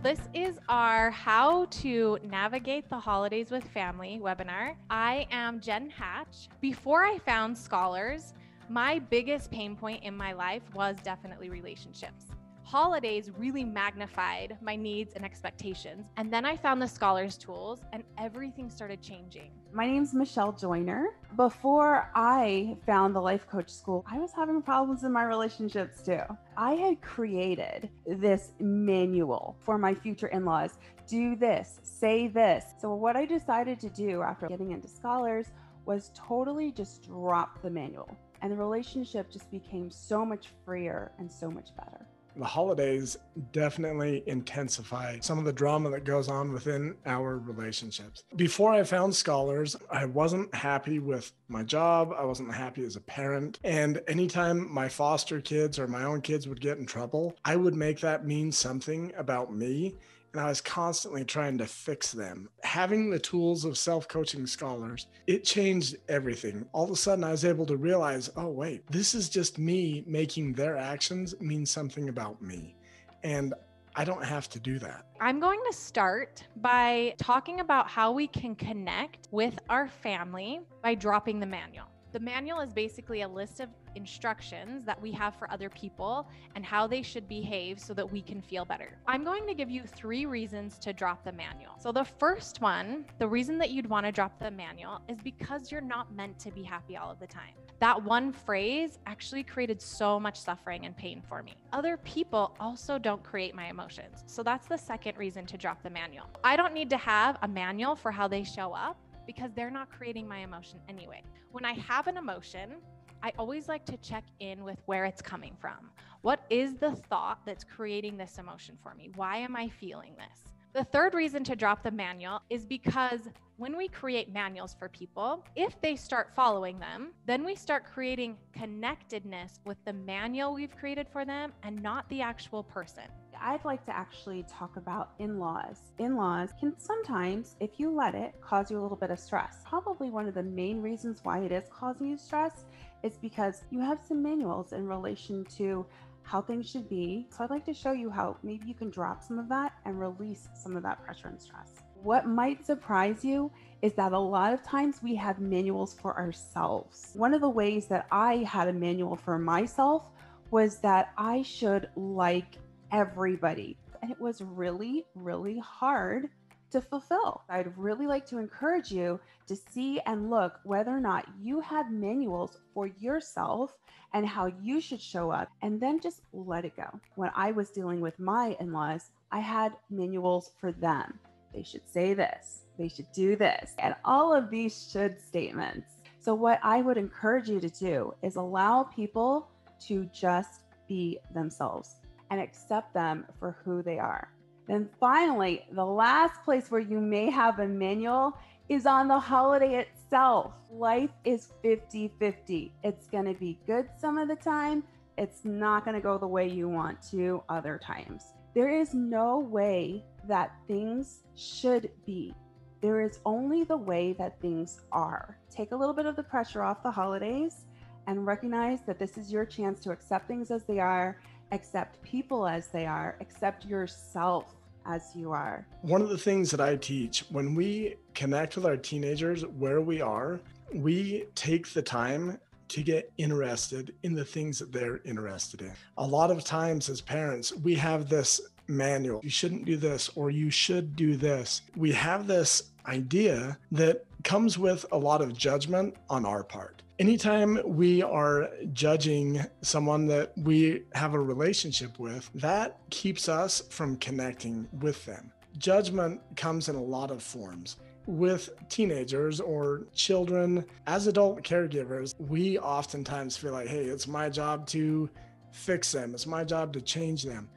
this is our How to Navigate the Holidays with Family webinar. I am Jen Hatch. Before I found Scholars, my biggest pain point in my life was definitely relationships. Holidays really magnified my needs and expectations. And then I found the Scholars tools and everything started changing. My name's Michelle Joyner. Before I found the Life Coach School, I was having problems in my relationships too. I had created this manual for my future in-laws. Do this, say this. So what I decided to do after getting into Scholars was totally just drop the manual. And the relationship just became so much freer and so much better. The holidays definitely intensify some of the drama that goes on within our relationships. Before I found Scholars, I wasn't happy with my job. I wasn't happy as a parent. And anytime my foster kids or my own kids would get in trouble, I would make that mean something about me. And I was constantly trying to fix them. Having the tools of self-coaching Scholars, it changed everything. All of a sudden, I was able to realize, oh, wait, this is just me making their actions mean something about me. And I don't have to do that. I'm going to start by talking about how we can connect with our family by dropping the manual. The manual is basically a list of instructions that we have for other people and how they should behave so that we can feel better. I'm going to give you 3 reasons to drop the manual. So the first one, the reason that you'd want to drop the manual is because you're not meant to be happy all of the time. That one phrase actually created so much suffering and pain for me. Other people also don't create my emotions. So that's the second reason to drop the manual. I don't need to have a manual for how they show up, because they're not creating my emotion anyway. When I have an emotion, I always like to check in with where it's coming from. What is the thought that's creating this emotion for me? Why am I feeling this? The third reason to drop the manual is because when we create manuals for people, if they start following them, then we start creating connectedness with the manual we've created for them and not the actual person. I'd like to actually talk about in-laws. In-laws can sometimes, if you let it, cause you a little bit of stress. Probably one of the main reasons why it is causing you stress is because you have some manuals in relation to how things should be. So I'd like to show you how maybe you can drop some of that and release some of that pressure and stress. What might surprise you is that a lot of times we have manuals for ourselves. One of the ways that I had a manual for myself was that I should like everybody. And it was really, really hard to fulfill. I'd really like to encourage you to see and look whether or not you have manuals for yourself and how you should show up, and then just let it go. When I was dealing with my in-laws, I had manuals for them. They should say this, they should do this, and all of these should statements. So what I would encourage you to do is allow people to just be themselves and accept them for who they are. Then finally, the last place where you may have a manual is on the holiday itself. Life is 50-50. It's gonna be good some of the time. It's not gonna go the way you want to other times. There is no way that things should be. There is only the way that things are. Take a little bit of the pressure off the holidays and recognize that this is your chance to accept things as they are, accept people as they are, accept yourself as you are. One of the things that I teach when we connect with our teenagers where we are, we take the time to get interested in the things that they're interested in. A lot of times as parents, we have this manual. You shouldn't do this, or you should do this. We have this idea that comes with a lot of judgment on our part. Anytime we are judging someone that we have a relationship with, that keeps us from connecting with them. Judgment comes in a lot of forms. With teenagers or children, as adult caregivers, we oftentimes feel like, hey, it's my job to fix them. It's my job to change them.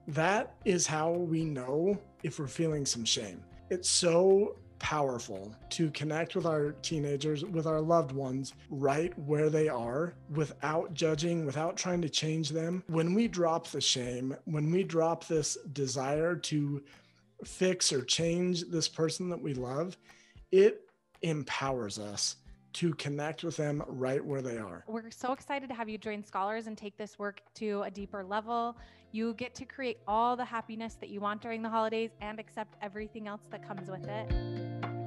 That is how we know if we're feeling some shame. It's so powerful to connect with our teenagers, with our loved ones, right where they are, without judging, without trying to change them. When we drop the shame, when we drop this desire to fix or change this person that we love, it empowers us to connect with them right where they are. We're so excited to have you join Scholars and take this work to a deeper level. You get to create all the happiness that you want during the holidays and accept everything else that comes with it.